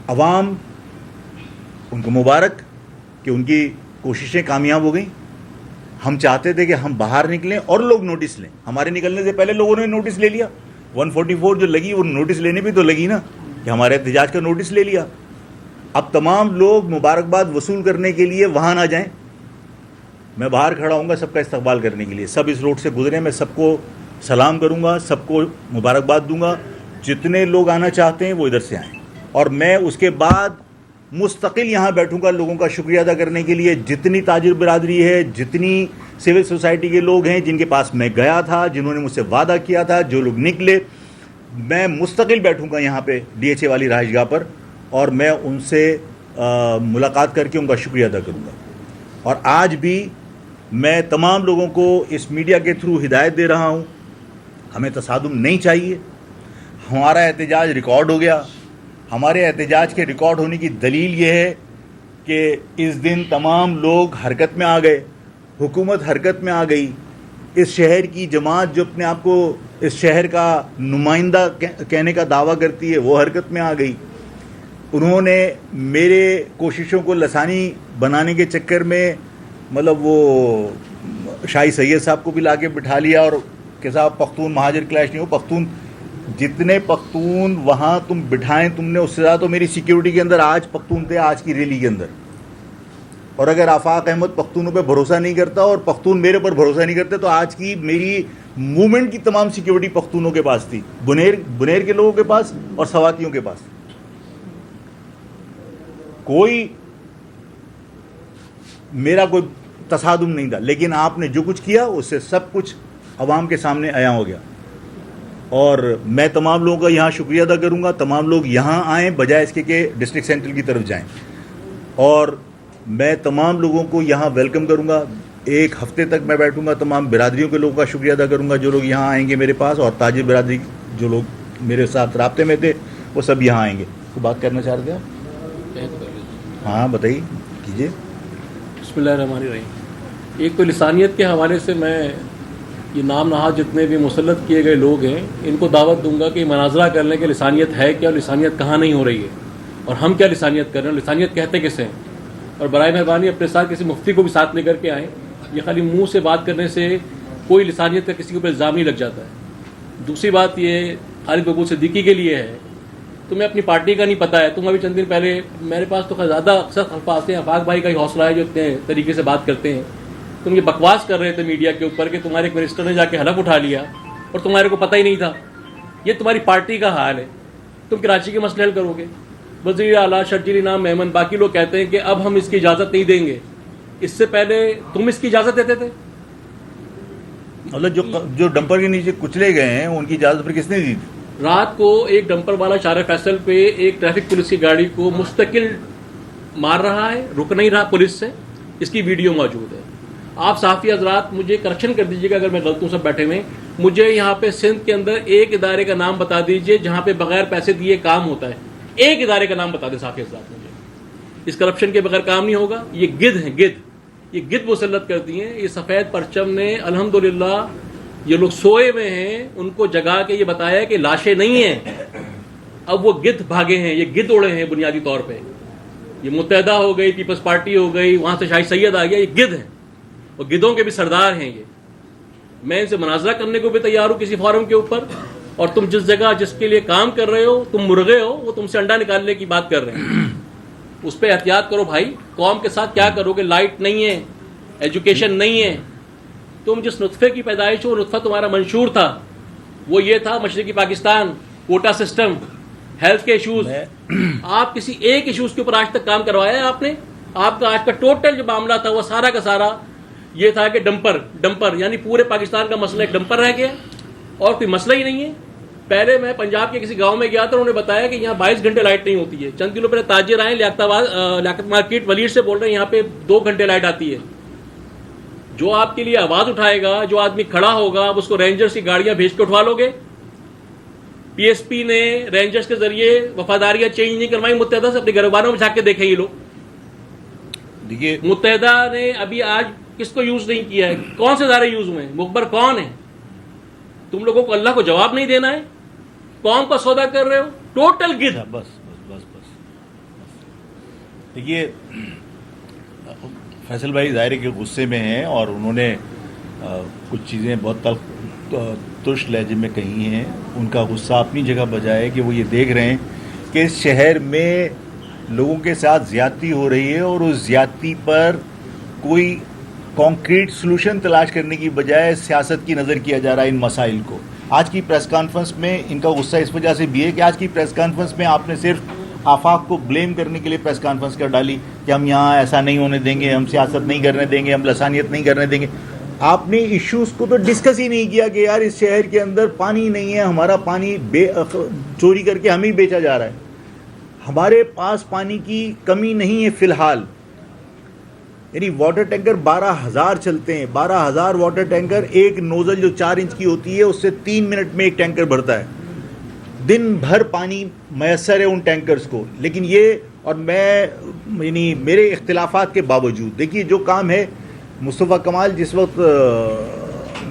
Speaker 1: عوام, ان کو مبارک کہ ان کی کوششیں کامیاب ہو گئیں. ہم چاہتے تھے کہ ہم باہر نکلیں اور لوگ نوٹس لیں. ہمارے نکلنے سے پہلے لوگوں نے نوٹس لے لیا. 144 جو لگی وہ نوٹس لینے بھی تو لگی نا, کہ ہمارے احتجاج کا نوٹس لے لیا. اب تمام لوگ مبارکباد وصول کرنے کے لیے وہاں نہ جائیں. میں باہر کھڑا ہوں گا سب کا استقبال کرنے کے لیے. سب اس روڈ سے گزریں, میں سب کو سلام کروں گا, سب کو مبارکباد دوں گا. جتنے لوگ آنا چاہتے ہیں وہ ادھر سے آئیں, اور میں اس کے بعد مستقل یہاں بیٹھوں گا لوگوں کا شکریہ ادا کرنے کے لیے. جتنی تاجر برادری ہے, جتنی سول سوسائٹی کے لوگ ہیں جن کے پاس میں گیا تھا, جنہوں نے مجھ سے وعدہ کیا تھا, جو لوگ نکلے, میں مستقل بیٹھوں گا یہاں پہ DHA والی رہائش گاہ پر, اور میں ان سے ملاقات کر کے ان کا شکریہ ادا کروں گا. اور آج بھی میں تمام لوگوں کو اس میڈیا کے تھرو ہدایت دے رہا ہوں, ہمیں تصادم نہیں چاہیے. ہمارا احتجاج ریکارڈ ہو گیا. ہمارے احتجاج کے ریکارڈ ہونے کی دلیل یہ ہے کہ اس دن تمام لوگ حرکت میں آ گئے, حکومت حرکت میں آ گئی. اس شہر کی جماعت جو اپنے آپ کو اس شہر کا نمائندہ کہنے کا دعویٰ کرتی ہے وہ حرکت میں آ گئی. انہوں نے میرے کوششوں کو لسانی بنانے کے چکر میں مطلب وہ شاہی سید صاحب کو بھی لا کے بٹھا لیا اور کہ صاحب پختون مہاجر کلیش نہیں ہو, پختون جتنے پختون وہاں تم بٹھائیں تم نے اس سے زیادہ تو میری سیکیورٹی کے اندر آج پختون تھے آج کی ریلی کے اندر. اور اگر آفاق احمد پختونوں پہ بھروسہ نہیں کرتا اور پختون میرے پر بھروسہ نہیں کرتے تو آج کی میری موومنٹ کی تمام سیکیورٹی پختونوں کے پاس تھی, بنیر کے لوگوں کے پاس اور سواتیوں کے پاس. کوئی میرا کوئی تصادم نہیں تھا, لیکن آپ نے جو کچھ کیا اس سے سب کچھ عوام کے سامنے عیاں ہو گیا. اور میں تمام لوگوں کا یہاں شکریہ ادا کروں گا, تمام لوگ یہاں آئیں بجائے اس کے کہ ڈسٹرکٹ سینٹرل کی طرف جائیں. اور میں تمام لوگوں کو یہاں ویلکم کروں گا, ایک ہفتے تک میں بیٹھوں گا, تمام برادریوں کے لوگوں کا شکریہ ادا کروں گا جو لوگ یہاں آئیں گے میرے پاس, اور تاجر برادری جو لوگ میرے ساتھ رابطے میں تھے وہ سب یہاں آئیں گے. کوئی بات کرنا چاہ رہے تھے آپ؟ ہاں بتائیے, کیجیے.
Speaker 2: بسم اللہ الرحمن الرحیم. ایک تو لسانیت کے حوالے سے میں یہ نام نہاد جتنے بھی مسلط کیے گئے لوگ ہیں ان کو دعوت دوں گا کہ مناظرہ کر لیں کہ لسانیت ہے کیا اور لسانیت کہاں نہیں ہو رہی ہے اور ہم کیا لسانیت کر رہے ہیں, لسانیت کہتے کسے ہیں. اور برائے مہربانی اپنے ساتھ کسی مفتی کو بھی ساتھ لے کر کے آئیں. یہ خالی منہ سے بات کرنے سے کوئی لسانیت کا کسی کے اوپر الزام نہیں لگ جاتا ہے. دوسری بات یہ خالد مقبول صدیقی کے لیے ہے, تمہیں اپنی پارٹی کا نہیں پتہ ہے. تم ابھی چند دن پہلے میرے پاس تو زیادہ اکثر الفاظ ہیں, آفاق بھائی کا ہی حوصلہ ہے جو اتنے طریقے سے بات کرتے ہیں. تم یہ بکواس کر رہے تھے میڈیا کے اوپر کہ تمہارے ایک منسٹر نے جا کے حلف اٹھا لیا اور تمہارے کو پتہ ہی نہیں تھا. یہ تمہاری پارٹی کا حال ہے. تم کراچی کے مسئلے حل کرو گے. وزیر اعلیٰ شرجیل انعام میمن باقی لوگ کہتے ہیں کہ اب ہم اس کی اجازت نہیں دیں گے. اس سے پہلے تم اس کی اجازت دیتے تھے.
Speaker 1: مطلب جو ڈمپر کے نیچے کچلے گئے ہیں ان کی اجازت پھر کس نے دی تھی؟
Speaker 2: رات کو ایک ڈمپر والا شارع فیصل پہ ایک ٹریفک پولیس کی گاڑی کو مستقل مار رہا ہے, رک نہیں رہا پولیس سے. اس کی ویڈیو موجود ہے. آپ صحافی حضرات مجھے کریکشن کر دیجیے گا اگر میں غلط ہوں, سب بیٹھے ہوئے. مجھے یہاں پہ سندھ کے اندر ایک ادارے کا نام بتا دیجیے جہاں پہ بغیر پیسے دیے کام ہوتا ہے. ایک ادارے کا نام بتا دیں صحافی حضرات مجھے. اس کرپشن کے بغیر کام نہیں ہوگا. یہ گدھ ہیں, گدھ. یہ گدھ مسلط کرتی ہیں. یہ سفید پرچم نے الحمدللہ یہ لوگ سوئے ہوئے ہیں ان کو جگا کے یہ بتایا کہ لاشیں نہیں ہیں. اب وہ گدھ بھاگے ہیں, یہ گدھ اڑے ہیں بنیادی طور پہ. یہ متحدہ ہو گئی, پیپلز پارٹی ہو گئی, وہاں سے شاہی سید آ گیا. یہ گدھ ہیں اور گدھوں کے بھی سردار ہیں یہ. میں ان سے مناظرہ کرنے کو بھی تیار ہوں کسی فورم کے اوپر. اور تم جس جگہ جس کے لیے کام کر رہے ہو تم مرغے ہو, وہ تم سے انڈا نکالنے کی بات کر رہے ہیں. اس پہ احتیاط کرو بھائی. قوم کے ساتھ کیا کرو گے؟ لائٹ نہیں ہے, ایجوکیشن نہیں ہے. تم جس نطفے کی پیدائش ہو وہ نطفہ تمہارا منشور تھا. وہ یہ تھا مشرقی پاکستان, کوٹا سسٹم, ہیلتھ کے ایشوز. آپ کسی ایک ایشوز کے اوپر آج تک کام کروایا ہے آپ نے؟ آپ کا آج کا ٹوٹل جو معاملہ تھا وہ سارا کا سارا یہ تھا کہ ڈمپر یعنی پورے پاکستان کا مسئلہ ایک ڈمپر رہ گیا اور کوئی مسئلہ ہی نہیں ہے. پہلے میں پنجاب کے کسی گاؤں میں گیا تھا, انہوں نے بتایا کہ یہاں 22 گھنٹے لائٹ نہیں ہوتی ہے. چند دنوں پہلے تاجر آئے لیاقت مارکیٹ ولیر سے بول رہے ہیں یہاں پہ 2 گھنٹے لائٹ آتی ہے. جو آپ کے لیے آواز اٹھائے گا, جو آدمی کھڑا ہوگا, آپ اس کو رینجرز کی گاڑیاں بھیج کے اٹھوا لو گے. پی ایس پی نے رینجرز کے ذریعے وفاداریاں چینج نہیں کروائی متحدہ سے. اپنے گھربانوں میں جا کے دیکھیں یہ لوگ.
Speaker 1: دیکھیے
Speaker 2: متحدہ نے ابھی آج کس کو یوز نہیں کیا ہے؟ کون سے ادارے یوز ہوئے ہیں؟ مخبر کون ہے؟ تم لوگوں کو اللہ کو جواب نہیں دینا ہے. قوم کا سودا کر رہے ہو. ٹوٹل گدھ.
Speaker 1: بس. دیکھیے فیصل بھائی ظاہر ہے کہ غصے میں ہیں اور انہوں نے کچھ چیزیں بہت ترش لہجے میں کہی ہیں. ان کا غصہ اپنی جگہ بجائے کہ وہ یہ دیکھ رہے ہیں کہ اس شہر میں لوگوں کے ساتھ زیادتی ہو رہی ہے اور اس زیادتی پر کوئی کانکریٹ سلوشن تلاش کرنے کی بجائے سیاست کی نظر کیا جا رہا ہے ان مسائل کو. آج کی پریس کانفرنس میں ان کا غصہ اس وجہ سے بھی ہے کہ آج کی پریس کانفرنس میں آپ نے صرف آفاق کو بلیم کرنے کے لیے پریس کانفرنس کر ڈالی کہ ہم یہاں ایسا نہیں ہونے دیں گے, ہم سیاست نہیں کرنے دیں گے, ہم لسانیت نہیں کرنے دیں گے. آپ نے ایشوز کو تو ڈسکس ہی نہیں کیا کہ یار اس شہر کے اندر پانی نہیں ہے, ہمارا پانی چوری کر کے ہمیں بیچا جا رہا ہے. ہمارے پاس پانی کی کمی نہیں ہے فی الحال. یعنی واٹر ٹینکر 12,000 چلتے ہیں, 12,000 واٹر ٹینکر. ایک نوزل جو 4 انچ کی ہوتی ہے اس سے 3 منٹ میں ایک ٹینکر بھرتا ہے. دن بھر پانی میسر ہے ان ٹینکرز کو. لیکن یہ اور میں یعنی میرے اختلافات کے باوجود دیکھیے جو کام ہے, مصطفیٰ کمال جس وقت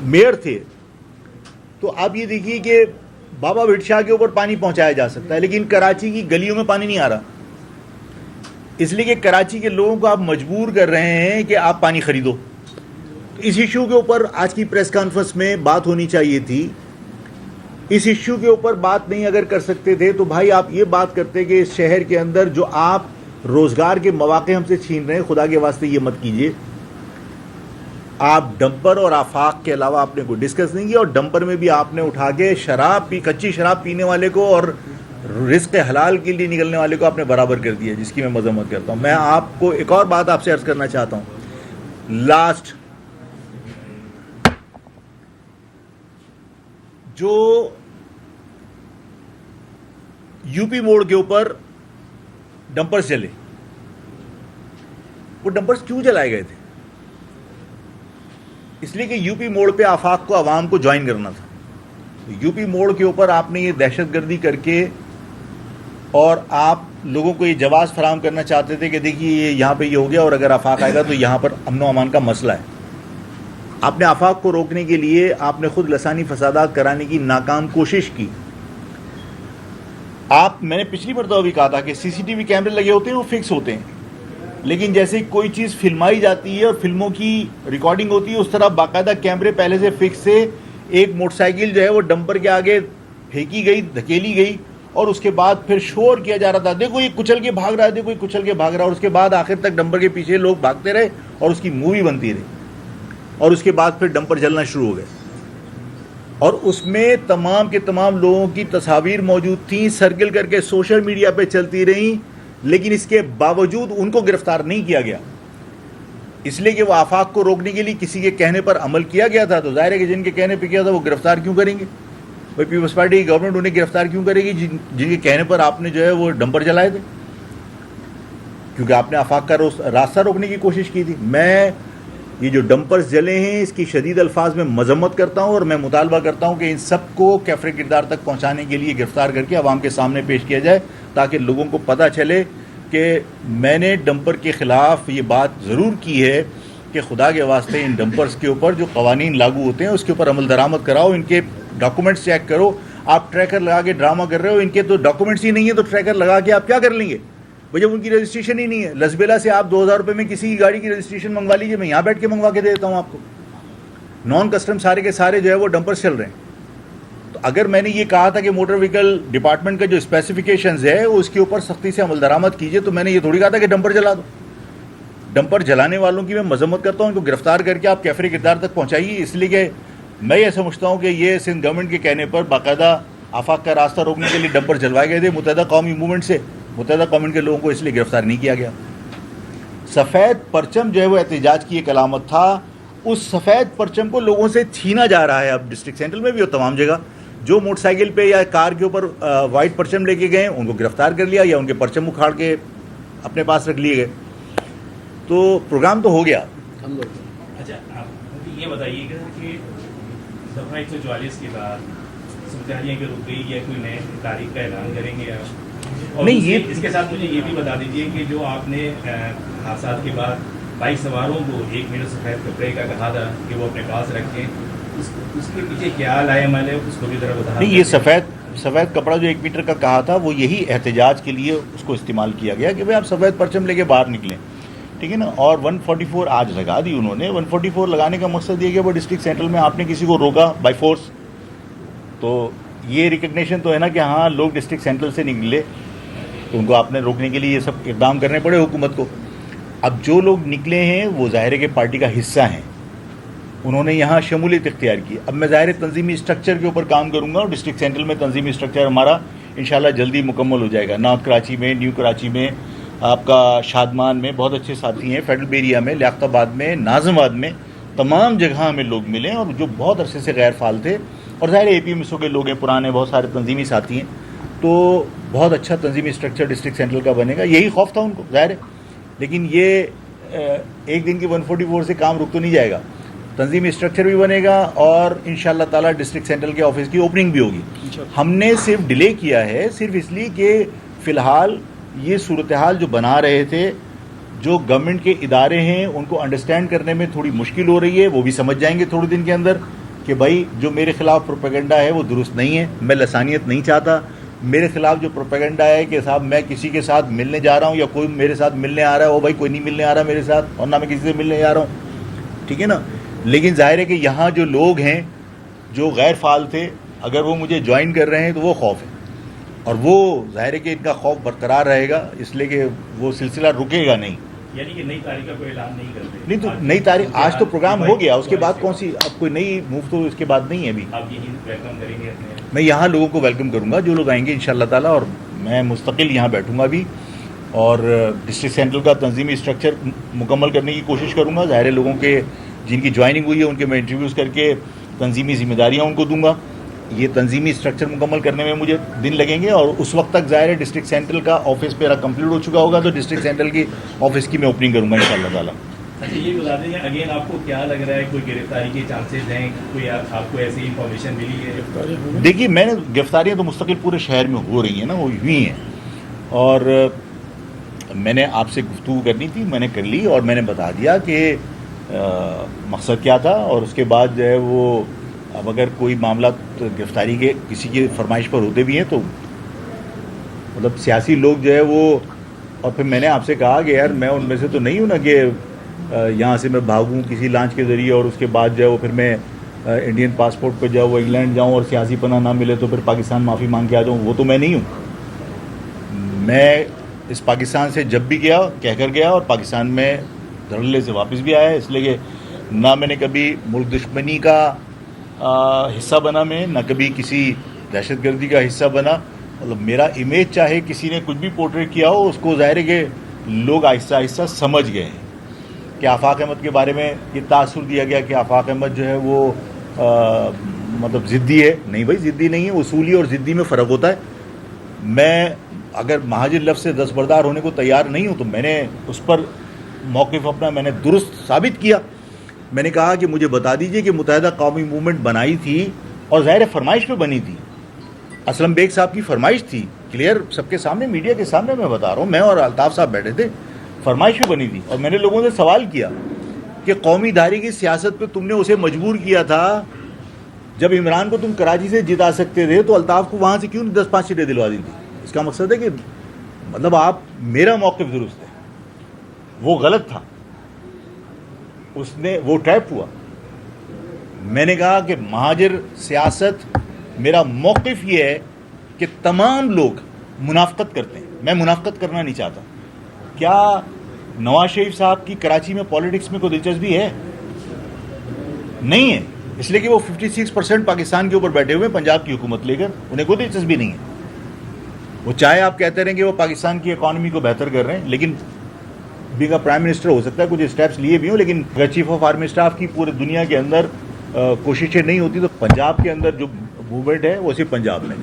Speaker 1: میئر تھے تو آپ یہ دیکھیے کہ بابا بھٹ شاہ کے اوپر پانی پہنچایا جا سکتا ہے لیکن کراچی کی گلیوں میں پانی نہیں آ رہا. اس لیے کہ کراچی کے لوگوں کو آپ مجبور کر رہے ہیں کہ آپ پانی خریدو. اس ایشو کے اوپر آج کی پریس کانفرنس میں بات ہونی چاہیے تھی. اس ایشو کے اوپر بات نہیں اگر کر سکتے تھے تو بھائی آپ یہ بات کرتے کہ اس شہر کے اندر جو آپ روزگار کے مواقع ہم سے چھین رہے ہیں, خدا کے واسطے یہ مت کیجیے. آپ ڈمپر اور آفاق کے علاوہ آپ نے کوئی ڈسکس نہیں کیا, اور ڈمپر میں بھی آپ نے اٹھا کے کچی شراب پینے والے کو اور رزق حلال کے لیے نکلنے والے کو آپ نے برابر کر دیا, جس کی میں مذمت کرتا ہوں. میں آپ کو ایک اور بات آپ سے عرض کرنا چاہتا ہوں. لاسٹ جو یو پی موڑ کے اوپر ڈمپرز چلے, وہ ڈمپرز کیوں جلائے گئے تھے؟ اس لیے کہ یو پی موڑ پہ آفاق کو عوام کو جوائن کرنا تھا. یو پی موڑ کے اوپر آپ نے یہ دہشت گردی کر کے اور آپ لوگوں کو یہ جواز فراہم کرنا چاہتے تھے کہ دیکھیے یہ یہاں پہ یہ ہو گیا اور اگر آفاق آئے گا تو یہاں پر امن و امان کا مسئلہ ہے. آپ نے آفاق کو روکنے کے لیے آپ نے خود لسانی فسادات کرانے کی ناکام کوشش کی. میں نے پچھلی مرتبہ بھی کہا تھا کہ سی سی ٹی وی کیمرے لگے ہوتے ہیں, وہ فکس ہوتے ہیں, لیکن جیسے کوئی چیز فلمائی جاتی ہے اور فلموں کی ریکارڈنگ ہوتی ہے, اس طرح باقاعدہ کیمرے پہلے سے فکس سے ایک موٹر سائیکل جو ہے وہ ڈمپر کے آگے پھینکی گئی, دھکیلی گئی, اور اس کے بعد پھر شور کیا جا رہا تھا, دیکھو یہ کچل کے بھاگ رہا ہے, دیکھو یہ کچل کے بھاگ رہا ہے, اور اس کے بعد آخر تک ڈمپر کے پیچھے لوگ بھاگتے رہے اور اس کی مووی بنتی رہی, اور اس کے بعد پھر ڈمپر جلنا شروع ہو گئے. اور اس میں تمام کے تمام لوگوں کی تصاویر موجود تھیں, سرکل کر کے سوشل میڈیا پہ چلتی رہیں, لیکن اس کے باوجود ان کو گرفتار نہیں کیا گیا. اس لیے کہ وہ آفاق کو روکنے کے لیے کسی کے کہنے پر عمل کیا گیا تھا, تو ظاہر ہے کہ جن کے کہنے پہ کیا تھا وہ گرفتار کیوں کریں گے؟ بھائی پیپلز پارٹی کی گورنمنٹ انہیں گرفتار کیوں کرے گی جن کے کہنے پر آپ نے جو ہے وہ ڈمپر جلائے تھے؟ کیونکہ آپ نے آفاق کا راستہ روکنے کی کوشش کی تھی. میں یہ جو ڈمپرز جلے ہیں اس کی شدید الفاظ میں مذمت کرتا ہوں, اور میں مطالبہ کرتا ہوں کہ ان سب کو کیفر کردار تک پہنچانے کے لیے گرفتار کر کے عوام کے سامنے پیش کیا جائے, تاکہ لوگوں کو پتہ چلے کہ میں نے ڈمپر کے خلاف یہ بات ضرور کی ہے کہ خدا کے واسطے ان ڈمپرز کے اوپر جو قوانین لاگو ہوتے ہیں اس کے اوپر عمل درآمد کراؤ, ان کے ڈاکومنٹس چیک کرو. آپ ٹریکر لگا کے ڈرامہ کر رہے ہو, ان کے تو ڈاکومنٹس ہی نہیں ہیں, تو ٹریکر لگا کے آپ کیا کر لیں گے جب ان کی رجسٹریشن ہی نہیں ہے؟ لسبیلا سے آپ 2000 روپے میں کسی کی گاڑی کی رجسٹریشن منگوا لیجیے, میں یہاں بیٹھ کے منگوا کے دے دیتا ہوں آپ کو. نان کسٹم سارے کے سارے جو ہے وہ ڈمپرز چل رہے ہیں. تو اگر میں نے یہ کہا تھا کہ موٹر وہیکل ڈپارٹمنٹ کا جو اسپیسیفکیشنز ہے اس کے اوپر سختی سے عمل درآمد کیجیے, تو میں نے یہ تھوڑی کہا تھا کہ ڈمپر جلا دو. ڈمپر جلانے والوں کی میں مذمت کرتا ہوں, ان کو گرفتار کر کے آپ کیفر کردار تک پہنچائیے. اس لیے کہ میں یہ سمجھتا ہوں کہ یہ سندھ گورنمنٹ کے کہنے پر باقاعدہ آفاق کا راستہ روکنے کے لیے ڈمپر جلوائے گئے تھے. متحدہ قومی موومنٹ سے متحدہ قوم کے لوگوں کو اس لیے گرفتار نہیں کیا گیا. سفید پرچم جو ہے وہ احتجاج کی ایک علامت تھا, اس سفید پرچم کو لوگوں سے چھینا جا رہا ہے اب ڈسٹرکٹ سینٹرل میں بھی اور تمام جگہ. جو موٹر سائیکل پہ یا کار کے اوپر وائٹ پرچم لے کے گئے ان کو گرفتار کر لیا, یا ان کے پرچم اکھاڑ کے اپنے پاس رکھ لیے گئے. تو پروگرام تو ہو گیا.
Speaker 3: اچھا آپ یہ بتائیے گا کہ دفعہ 144 کے بعد صورتحالیاں کہ رک گئی یا کوئی نئے تاریخ کا اعلان کریں گے آپ؟ اور
Speaker 1: نہیں, یہ
Speaker 3: اس کے ساتھ مجھے یہ بھی بتا دیجیے کہ جو آپ نے حادثات کے بعد بائک سواروں کو 1 میٹر سفید کپڑے کا کہا تھا کہ وہ اپنے پاس رکھیں, اس کے پیچھے کیا لائے عمل ہے, اس کو بھی ذرا بتا.
Speaker 1: نہیں, یہ سفید کپڑا جو 1 میٹر کا کہا تھا وہ یہی احتجاج کے لیے اس کو استعمال کیا گیا کہ بھائی آپ سفید پرچم لے کے باہر نکلیں, ٹھیک ہے نا. اور 144 آج لگا دی انہوں نے. 144 لگانے کا مقصد یہ کہ وہ ڈسٹرکٹ سینٹرل میں آپ نے کسی کو روکا بائی فورس, تو یہ ریکگنیشن تو ہے نا کہ ہاں لوگ ڈسٹرکٹ سینٹرل سے نکلے, تو ان کو آپ نے روکنے کے لیے یہ سب اقدام کرنے پڑے حکومت کو. اب جو لوگ نکلے ہیں وہ ظاہر ہے کہ پارٹی کا حصہ ہیں, انہوں نے یہاں شمولیت اختیار کی. اب میں ظاہر تنظیمی اسٹرکچر کے اوپر کام کروں گا, اور ڈسٹرکٹ سینٹرل میں تنظیمی اسٹرکچر ہمارا انشاءاللہ جلدی مکمل ہو جائے گا. نارتھ کراچی میں, نیو کراچی میں, آپ کا شادمان میں بہت اچھے ساتھی ہیں, فیڈرل بیریا میں, لیاقت آباد میں, ناظم آباد میں, تمام جگہ ہمیں لوگ ملے اور جو بہت عرصے سے غیر فعال تھے, اور ظاہر اے پی ایم ایس او کے لوگ ہیں, پرانے بہت سارے تنظیمی ساتھی ہیں, تو بہت اچھا تنظیمی اسٹرکچر ڈسٹرکٹ سینٹرل کا بنے گا. یہی خوف تھا ان کو ظاہر ہے, لیکن یہ ایک دن کی 144 سے کام رک تو نہیں جائے گا. تنظیمی اسٹرکچر بھی بنے گا اور انشاءاللہ تعالیٰ ڈسٹرکٹ سینٹرل کے آفس کی اوپننگ بھی ہوگی. ہم نے صرف ڈیلے کیا ہے صرف اس لیے کہ فی الحال یہ صورتحال جو بنا رہے تھے, جو گورنمنٹ کے ادارے ہیں ان کو انڈرسٹینڈ کرنے میں تھوڑی مشکل ہو رہی ہے. وہ بھی سمجھ جائیں گے تھوڑے دن کے اندر کہ بھائی جو میرے خلاف پروپیگنڈا ہے وہ درست نہیں ہے. میں لسانیت نہیں چاہتا, میرے خلاف جو پروپیگنڈا ہے کہ صاحب میں کسی کے ساتھ ملنے جا رہا ہوں یا کوئی میرے ساتھ ملنے آ رہا ہے، وہ بھائی کوئی نہیں ملنے آ رہا میرے ساتھ، اور نہ میں کسی سے ملنے جا رہا ہوں، ٹھیک ہے نا. لیکن ظاہر ہے کہ یہاں جو لوگ ہیں جو غیر فعال تھے، اگر وہ مجھے جوائن کر رہے ہیں تو وہ خوف ہے، اور وہ ظاہر ہے کہ ان کا خوف برقرار رہے گا، اس لیے کہ وہ سلسلہ رکے گا نہیں.
Speaker 3: یعنی کہ نئی تاریخ کا کوئی اعلان نہیں کرتے؟
Speaker 1: نہیں تو نئی تاریخ آج تو پروگرام ہو گیا، اس کے بعد کون سی اب کوئی نئی موو تو اس کے بعد نہیں ہے. ابھی
Speaker 3: آپ یہی ویلکم کریں گے اپنے؟
Speaker 1: میں یہاں لوگوں کو ویلکم کروں گا جو لوگ آئیں گے انشاءاللہ تعالیٰ، اور میں مستقل یہاں بیٹھوں گا بھی، اور ڈسٹرکٹ سینٹرل کا تنظیمی اسٹرکچر مکمل کرنے کی کوشش کروں گا. ظاہر ہے لوگوں کے جن کی جوائننگ ہوئی ہے ان کے میں انٹرویوز کر کے تنظیمی ذمہ داریاں ان کو دوں گا. یہ تنظیمی اسٹرکچر مکمل کرنے میں مجھے دن لگیں گے، اور اس وقت تک ظاہر ہے ڈسٹرکٹ سینٹرل کا آفس میرا کمپلیٹ ہو چکا ہوگا، تو ڈسٹرکٹ سینٹرل کی آفس کی میں اوپننگ کروں گا انشاءاللہ تعالیٰ.
Speaker 3: اچھا یہ بتا دیں اگین آپ کو کیا لگ رہا ہے، کوئی گرفتاری کے چانسز ہیں؟ کوئی آپ کو ایسی انفارمیشن ملی ہے؟
Speaker 1: دیکھیے میں نے گرفتاریاں تو مستقل پورے شہر میں ہو رہی ہیں نا، وہ ہوئی ہیں، اور میں نے آپ سے گفتگو کرنی تھی، میں نے کر لی، اور میں نے بتا دیا کہ مقصد کیا تھا. اور اس کے بعد جو ہے وہ اب اگر کوئی معاملات گرفتاری کے کسی کی فرمائش پر ہوتے بھی ہیں تو مطلب سیاسی لوگ جو ہے وہ، اور پھر میں نے آپ سے کہا کہ یار میں ان میں سے تو نہیں ہوں نا کہ یہاں سے میں بھاگوں کسی لانچ کے ذریعے اور اس کے بعد جو ہے وہ پھر میں انڈین پاسپورٹ پہ جو ہے وہ انگلینڈ جاؤں اور سیاسی پناہ نہ ملے تو پھر پاکستان معافی مانگ کے آ جاؤں. وہ تو میں نہیں ہوں. میں اس پاکستان سے جب بھی گیا کہہ کر گیا، اور پاکستان میں دھڑلے سے واپس بھی آیا، اس لیے کہ نہ میں نے کبھی ملک دشمنی کا حصہ بنا، میں نہ کبھی کسی دہشت گردی کا حصہ بنا. مطلب میرا امیج چاہے کسی نے کچھ بھی پورٹریٹ کیا ہو، اس کو ظاہر ہے کہ لوگ آہستہ آہستہ سمجھ گئے ہیں. کہ آفاق احمد کے بارے میں یہ تاثر دیا گیا کہ آفاق احمد جو ہے وہ مطلب ضدی ہے. نہیں بھائی ضدی نہیں ہے، اصولی اور ضدی میں فرق ہوتا ہے. میں اگر مہاجر لفظ سے دستبردار ہونے کو تیار نہیں ہوں تو میں نے اس پر موقف اپنا میں نے درست ثابت کیا. میں نے کہا کہ مجھے بتا دیجئے کہ متحدہ قومی موومنٹ بنائی تھی اور ظاہر فرمائش پہ بنی تھی، اسلم بیگ صاحب کی فرمائش تھی، کلیئر سب کے سامنے میڈیا کے سامنے میں بتا رہا ہوں، میں اور الطاف صاحب بیٹھے تھے، فرمائش پہ بنی تھی. اور میں نے لوگوں سے سوال کیا کہ قومی دھاری کی سیاست پہ تم نے اسے مجبور کیا تھا، جب عمران کو تم کراچی سے جتا سکتے تھے تو الطاف کو وہاں سے کیوں 10-5 سیٹیں دلوا دی تھی؟ اس کا مقصد ہے کہ مطلب آپ میرا موقف درست ہے، وہ غلط تھا، اس نے وہ ٹریپ ہوا. میں نے کہا کہ مہاجر سیاست میرا موقف یہ ہے کہ تمام لوگ منافقت کرتے ہیں، میں منافقت کرنا نہیں چاہتا. کیا نواز شریف صاحب کی کراچی میں پالیٹکس میں کوئی دلچسپی ہے؟ نہیں ہے، اس لیے کہ وہ 56% پاکستان کے اوپر بیٹھے ہوئے پنجاب کی حکومت لے کر، انہیں کوئی دلچسپی نہیں ہے. وہ چاہے آپ کہتے رہیں کہ وہ پاکستان کی اکانومی کو بہتر کر رہے ہیں، لیکن بینگ اے پرائم منسٹر ہو سکتا ہے کچھ اسٹیپس لیے بھی ہوں، لیکن اگر چیف آف آرمی اسٹاف کی پورے دنیا کے اندر کوششیں نہیں ہوتی تو پنجاب کے اندر جو موومنٹ ہے وہ صرف پنجاب میں.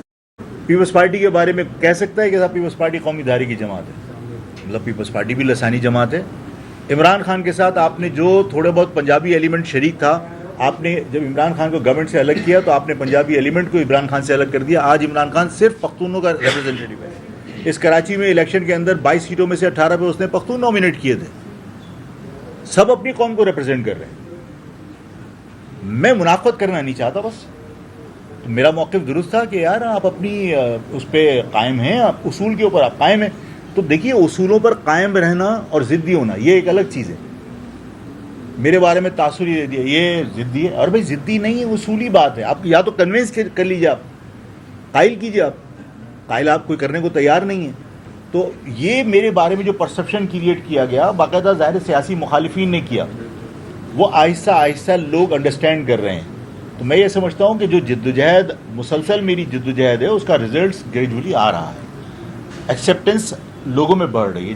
Speaker 1: پیپلز پارٹی کے بارے میں کہہ سکتا ہے کہ صاحب پیپلز پارٹی قومی دھاری کی جماعت ہے، مطلب پیپلز پارٹی بھی لسانی جماعت ہے. عمران خان کے ساتھ آپ نے جو تھوڑے بہت پنجابی ایلیمنٹ شریک تھا، آپ نے جب عمران خان کو گورنمنٹ سے الگ کیا تو آپ نے پنجابی ایلیمنٹ کو عمران خان سے الگ کر دیا. آج عمران خان صرف پختونوں کا ریپرزینٹیٹیو ہے. اس کراچی میں الیکشن کے اندر 22 سیٹوں میں سے 18 پہ اس نے پختون نامینیٹ کیے تھے. سب اپنی قوم کو ریپرزینٹ کر رہے ہیں. میں منافقت کرنا نہیں چاہتا، بس میرا موقف درست تھا کہ یار آپ اپنی اس پہ قائم ہیں، آپ اصول کے اوپر آپ قائم ہیں. تو دیکھیے اصولوں پر قائم رہنا اور ضدی ہونا یہ ایک الگ چیز ہے. میرے بارے میں تاثر یہ دیا یہ ضدی ہے، اور بھائی ضدی نہیں ہے، اصولی بات ہے. آپ یا تو کنوینس کر لیجیے، آپ قائل کیجیے، آپ قائل آپ کوئی کرنے کو تیار نہیں ہے. تو یہ میرے بارے میں جو پرسپشن کریٹ کیا گیا باقاعدہ ظاہر سیاسی مخالفین نے کیا، وہ آہستہ آہستہ لوگ انڈرسٹینڈ کر رہے ہیں. تو میں یہ سمجھتا ہوں کہ جو جدوجہد مسلسل میری جدوجہد ہے اس کا رزلٹس گریجولی آ رہا ہے، ایکسیپٹنس لوگوں میں بڑھ رہی ہے.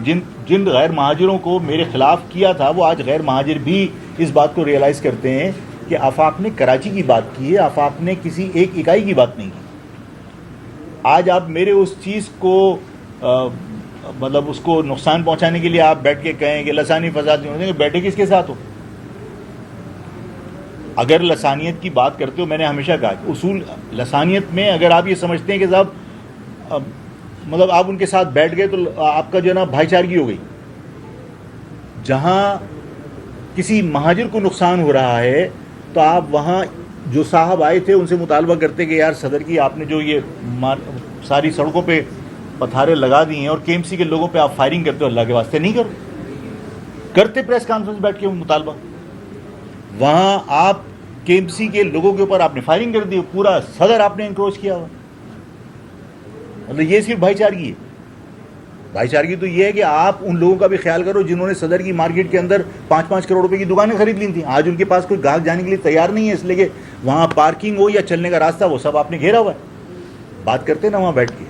Speaker 1: جن غیر مہاجروں کو میرے خلاف کیا تھا وہ آج غیر مہاجر بھی اس بات کو ریئلائز کرتے ہیں کہ آفاق نے کراچی کی بات کی ہے، آفاق نے کسی ایک اکائی کی بات نہیں کی. آج آپ میرے اس چیز کو مطلب اس کو نقصان پہنچانے کے لیے آپ بیٹھ کے کہیں کہ لسانی فساد نہیں ہوتے، بیٹھے کس کے ساتھ ہو؟ اگر لسانیت کی بات کرتے ہو، میں نے ہمیشہ کہا کہ اصول لسانیت میں اگر آپ یہ سمجھتے ہیں کہ صاحب مطلب آپ ان کے ساتھ بیٹھ گئے تو آپ کا جو ہے نا بھائی چارگی ہو گئی. جہاں کسی مہاجر کو نقصان ہو رہا ہے تو آپ وہاں جو صاحب آئے تھے ان سے مطالبہ کرتے کہ یار صدر کی آپ نے جو یہ ساری سڑکوں پہ پتھارے لگا دی ہیں اور کے ایم سی کے لوگوں پہ آپ فائرنگ کرتے ہو, اللہ کے واسطے نہیں کرو. کرتے پریس کانفرنس بیٹھ کے مطالبہ, وہاں آپ کے ایم سی کے لوگوں کے اوپر آپ نے فائرنگ کر دی, پورا صدر آپ نے انکروچ کیا ہوا. مطلب یہ صرف بھائی چارگی ہے. بھائی چارگی تو یہ ہے کہ آپ ان لوگوں کا بھی خیال کرو جنہوں نے صدر کی مارکیٹ کے اندر 5-5 کروڑ روپے کی دکانیں خرید لی تھیں. آج ان کے پاس کوئی گاہک جانے کے لیے تیار نہیں ہے, اس لیے کہ وہاں پارکنگ ہو یا چلنے کا راستہ وہ سب آپ نے گھیرا ہوا ہے. بات کرتے نا وہاں بیٹھ کے,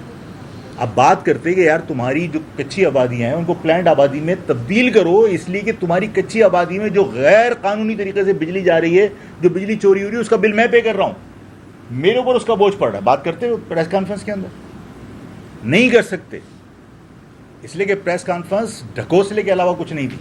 Speaker 1: اب بات کرتے کہ یار تمہاری جو کچی آبادیاں ہیں ان کو پلانڈ آبادی میں تبدیل کرو, اس لیے کہ تمہاری کچی آبادی میں جو غیر قانونی طریقے سے بجلی جا رہی ہے, جو بجلی چوری ہو رہی ہے, اس کا بل میں پے کر رہا ہوں, میرے اوپر اس کا بوجھ پڑ رہا ہے. بات کرتے ہو پریس کانفرنس کے اندر نہیں کر سکتے, اس لیے کہ پریس کانفرنس ڈھکوسلے کے علاوہ کچھ نہیں تھی.